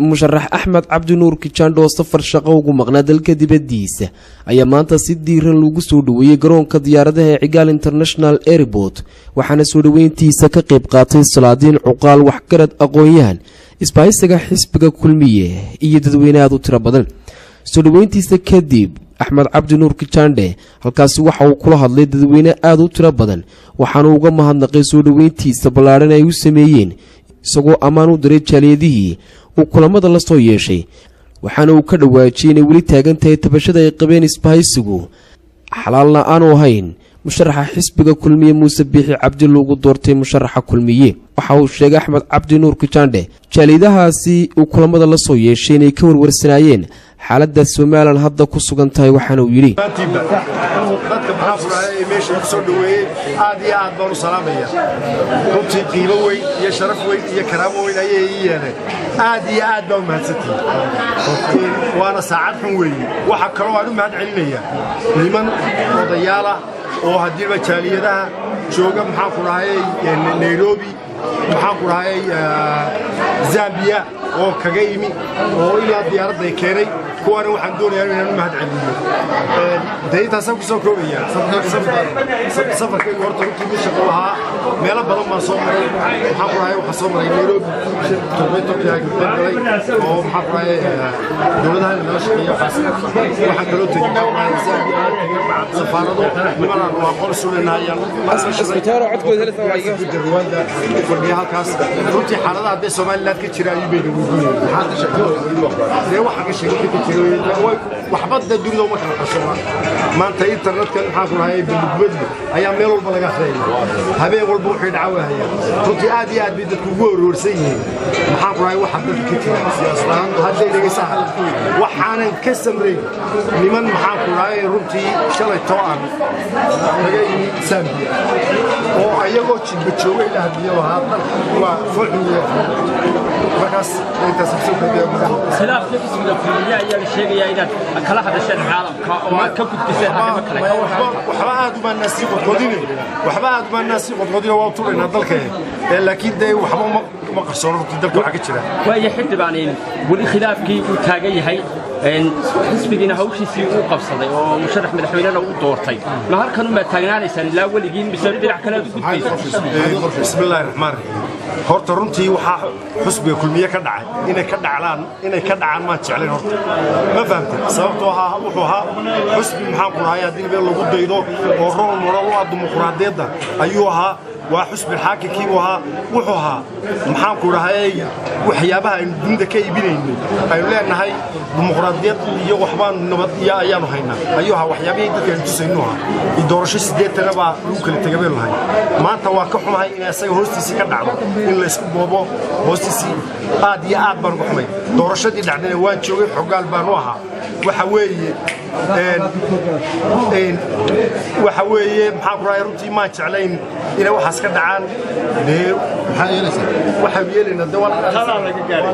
musharax Axmed Cabdi Nuur Kichando safar shaqo ugu maqnaa dalka dibadiisa ayaa maanta si diiran lagu soo dhaweeyay garoonka diyaaradaha ee Cigaal International Airport waxaana soo dhaweyntiisa ka qayb qaatay salaadiin cuqaal waxgarad aqoon-yahan isbaaysiga xisbiga kulmiye iyo dadweynaha u tiro badan soo dhaweyntiisa kadib Axmed Cabdi Nuur Kichande halkaas waxa uu kula hadlay dadweyne aad u tiro badan waxaana uga mahadnaqay soo dhaweyntiisa balaaran ay u sameeyeen isagoo ammaan u diray jaaliyadihii uu kulamada la soo yeeshay waxaana uu ka dhawaajiyay inay weli taagan tahay tabashada ay qabeen isbaaysigu xalaalna aanu ahayn musharaxa xisbiga kulmiye Muuse Biixi Cabdi loogu doortay musharaxa kulmiye waxa uu sheegay Axmed Cabdi Nuur Kichande jaaliyadahaasi uu kulamada la soo yeeshay inay ka warwarsanayeen xaaladda Soomaaliland hadda ku sugan tahay waxaana uu yiri dadka maxaa meesha ku soo dhaweeyay aad iyo aad baan u salaamaya runtii qiimo weyn iyo sharaf weyn iyo karaamo weyn ayay yeeleen aad iyo aad baan u mahadsantahay waana saacad xun weyn waxa kale oo aan u mahad celinayaa niman odayaala oo hadii jaaliyadaha jooga maxaa ku dhahay Nairobi maxaa ku dhahay Zambia oo kaga yimi oo ilaa diyaaradda ay keenay kuwana waxaan doonayaa inaan u mahad celiyo deyntaas ku soo koobaya safarka horta runtii shaqo lahaa meelo badan baan soo maray maxaa ku dhahay waxa soo maray Nairobi Toronto oo maxaa ku dhahay dowladaha la shaqeeyo waxaan kaloo tegay safarado niman aan aqoon suuleynayaan isbitaalo codkooda la tawaayay Rwanda fadhiya halkaas runtii xaaladaha hadda Soomaaliland ka jira ayuu bay ugu yeeray waxa ka sheegay waxbada dunida uma kala qasho maanta internetka maxaa ku raayay bilbad ayaa meel walba laga akhriyaa habeen walba wuxuu dhacawaaya runtii aad iyo aad bay dadku ugu warwarsan yihiin maxaa ku raayay waxa dadka ka jira siyaasadaan hadda dhageysa halku waxaan ka samray niman maxaa ku raayay runtii shalay to'an laga yimi Zambia oo ayagoo jidba joogay la hadliyo hadda waa fuuxiye markaas inta soo kordhay khilaafka xisbiga kulmiye ayaa sheegaya inaad kala hadasheen caalamka oo aad ka gudbiseen arrimo kale waxba aad uma naasi qodqodina waa tuurina dalka laakiin day waxba ma qarsoon dalka waxa ka jira way xidbaanin wali khilaafkii uu taagan yahay xisbigiina hawshiisii uu qabsaday oo musharax madaxweynaha uu doortay ma halkan uma taagnaanaysan ilaa waligiin mise dhinac kale u gudbaysan bismillaahir rahmaanir rahiim horta runtii waxa xisbiga kulmiye ka dhacay inay ka dhacaan ma jecleen horta ma fahamtay sababtoo ah wuxuu ahaa xisbi maxaa ku raaya hadii lagu daydo oo rool moral u dimuqraadiyadda ayuu ahaa waa xisbi xaakimkii wuxuu ahaa maxaa ku raayay waxyaabaha aynu dunida ka iibinayno aynu leenahay dimuqraadiyad iyo waxbaan nabad iyo ayaanu haynaa ayuu ahaa waxyaabihii dadka aynu tusayno doorasho 8 baa lagu kala tagabeen lahayn maanta waa ka xumahay in asaga hoostiisa ka dhacdo in la isku boobo hoostiisa aad iyo aad baan ugu xumay doorashadii dhacday waan joogay xogaal baan u ahaa waxa weeye maxaa ku raayay runtii ma jeclayn inay waxaas ka dhacaan waxa yeelayna dawal laga gaaray